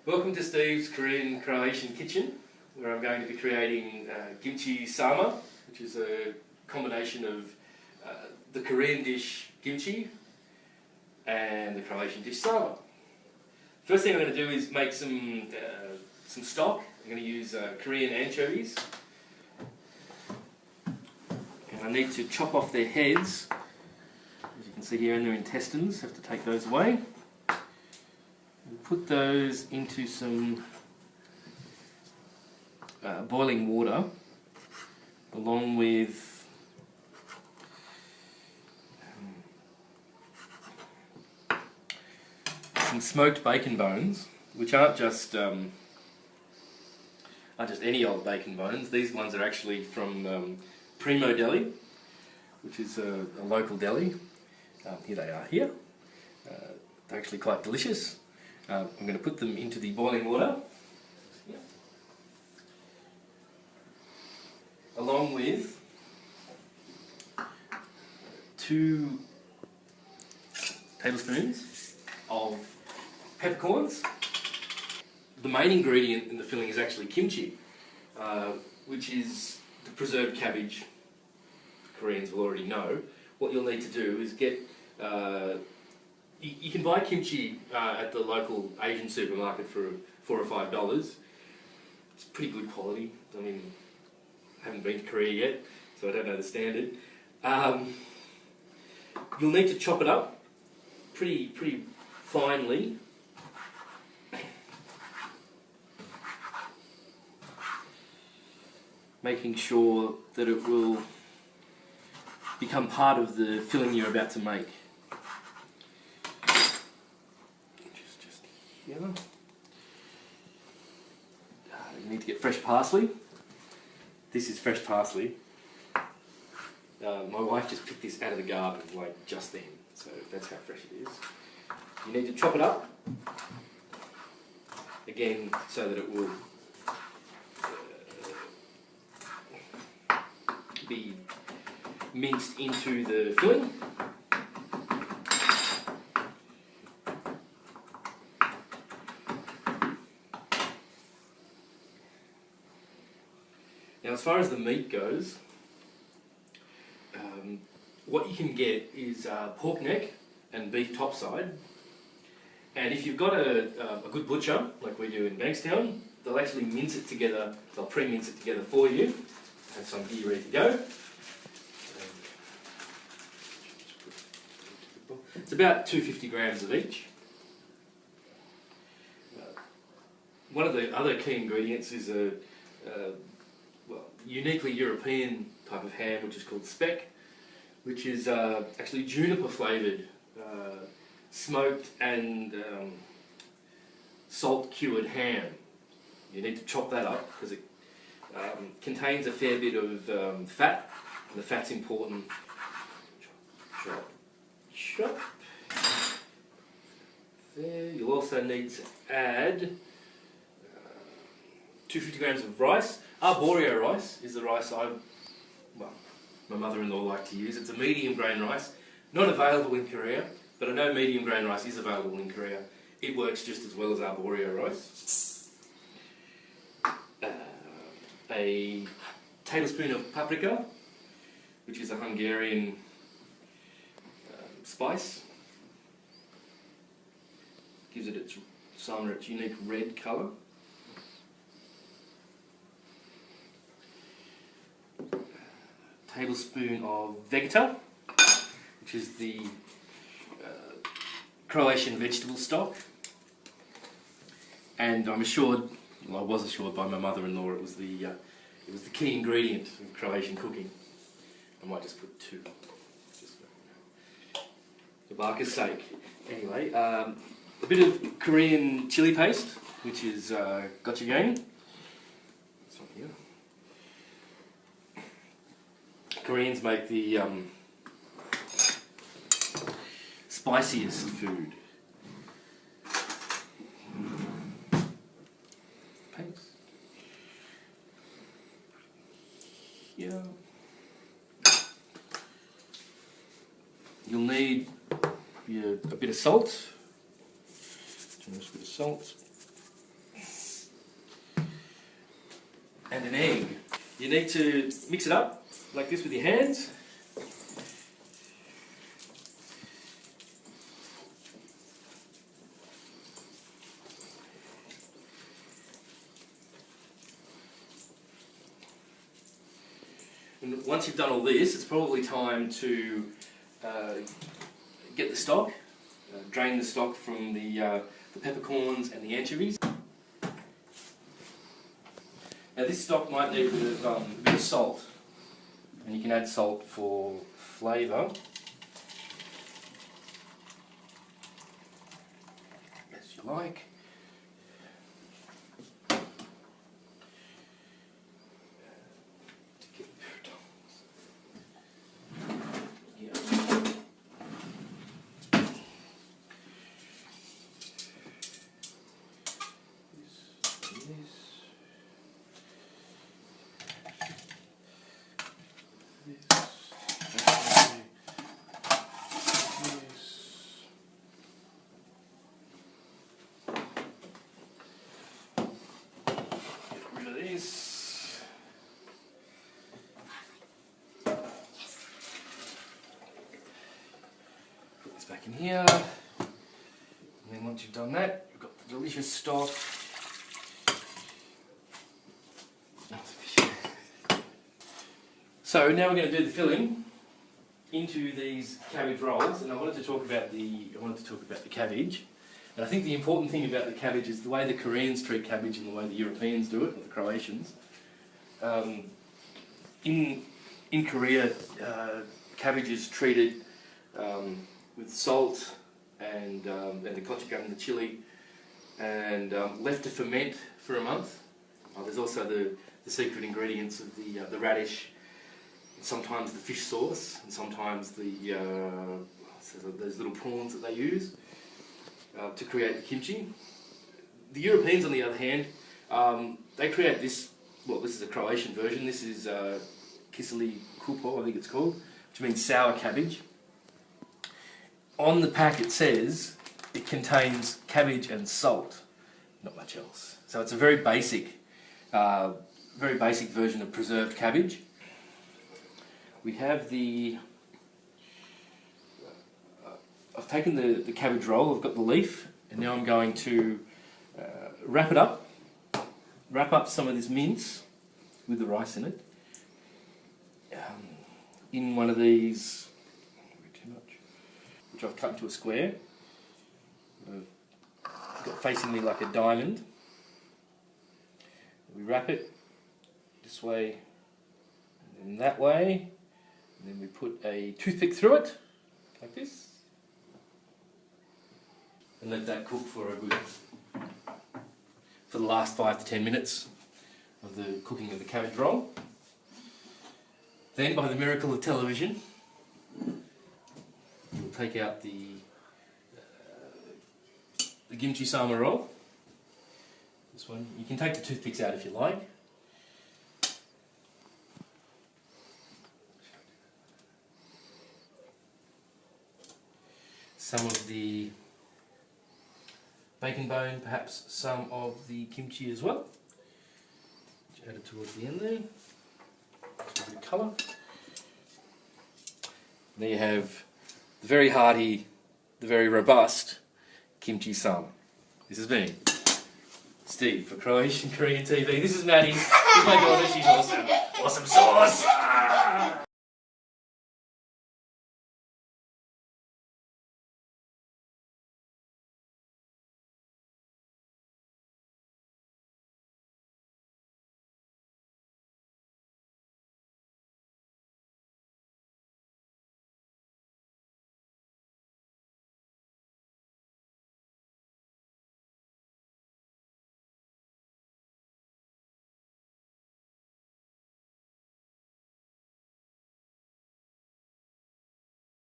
Welcome to Steve's Korean Croatian kitchen, where I'm going to be creating Kimchi Sarma, which is a combination of the Korean dish kimchi and the Croatian dish sarma. First thing I'm going to do is make some stock. I'm going to use Korean anchovies, and I need to chop off their heads. As you can see here, and their intestines, have to take those away. And put those into some boiling water, along with some smoked bacon bones, which aren't just any old bacon bones. These ones are actually from Primo Deli, which is a local deli. Here they are here. They're actually quite delicious. I'm going to put them into the boiling water, along with 2 tablespoons of peppercorns. The main ingredient in the filling is actually kimchi, which is the preserved cabbage. Koreans will already know. What you'll need to do is get you can buy kimchi at the local Asian supermarket for $4 or $5. It's pretty good quality. I mean, I haven't been to Korea yet, so I don't know the standard. You'll need to chop it up pretty finely. Making sure that it will become part of the filling you're about to make. Just here. You need to get fresh parsley. This is fresh parsley. My wife just picked this out of the garden like just then, so that's how fresh it is. You need to chop it up again so that it will be minced into the filling. Now, as far as the meat goes, what you can get is pork neck and beef topside. And if you've got a good butcher, like we do in Bankstown, they'll actually mince it together, they'll pre-mince it together for you. Have some here ready to go. It's about 250 grams of each. One of the other key ingredients is a uniquely European type of ham, which is called speck, which is actually juniper flavoured, smoked and salt cured ham. You need to chop that up because it contains a fair bit of fat, and the fat's important. Chop. There. You'll also need to add 250 grams of rice. Arborio rice is the rice my mother-in-law liked to use. It's a medium grain rice, not available in Korea, but I know medium grain rice is available in Korea. It works just as well as arborio rice. A tablespoon of paprika, which is a Hungarian spice. Gives it its unique red colour. Tablespoon of vegeta, which is the Croatian vegetable stock. And I was assured by my mother-in-law it was the key ingredient of Croatian cooking. I might just put 2. For barker's sake. Anyway, a bit of Korean chili paste, which is gochujang. This one here. Koreans make the spiciest food. Paste. Yeah. You'll need a bit of salt, generous bit of salt, and an egg. You need to mix it up like this with your hands. And once you've done all this, it's probably time to get the stock, drain the stock from the peppercorns and the anchovies. Now this stock might need a bit of salt, and you can add salt for flavour, as you like. Put this back in here, and then once you've done that, you've got the delicious stock. So now we're going to do the filling into these cabbage rolls, and I wanted to talk about the cabbage. And I think the important thing about the cabbage is the way the Koreans treat cabbage and the way the Europeans do it, or the Croatians. In Korea, cabbage is treated with salt and the kotchagam and the chili, and left to ferment for a month. There's also the secret ingredients of the radish, sometimes the fish sauce, and sometimes those little prawns that they use to create the kimchi. The Europeans, on the other hand, they create this. Well, this is a Croatian version. This is kiseli kupo, I think it's called, which means sour cabbage. On the pack it says it contains cabbage and salt, not much else. So it's a very basic version of preserved cabbage. We have I've taken the cabbage roll, I've got the leaf, and now I'm going to wrap up some of this mince with the rice in it, in one of these, too much, which I've cut into a square. I've got facing me like a diamond. We wrap it this way and then that way, and then we put a toothpick through it, like this, and let that cook for the last 5 to 10 minutes of the cooking of the cabbage roll. Then, by the miracle of television, we'll take out the Kimchi Sarma roll. This one, you can take the toothpicks out if you like. Some of the bacon bone, perhaps some of the kimchi as well. Just add it towards the end there. Just a bit of colour. There you have the very hearty, the very robust Kimchi Sarma. This has been Steve for Croatian Korean TV. This is Maddie. This is my daughter. She's awesome. Awesome sauce.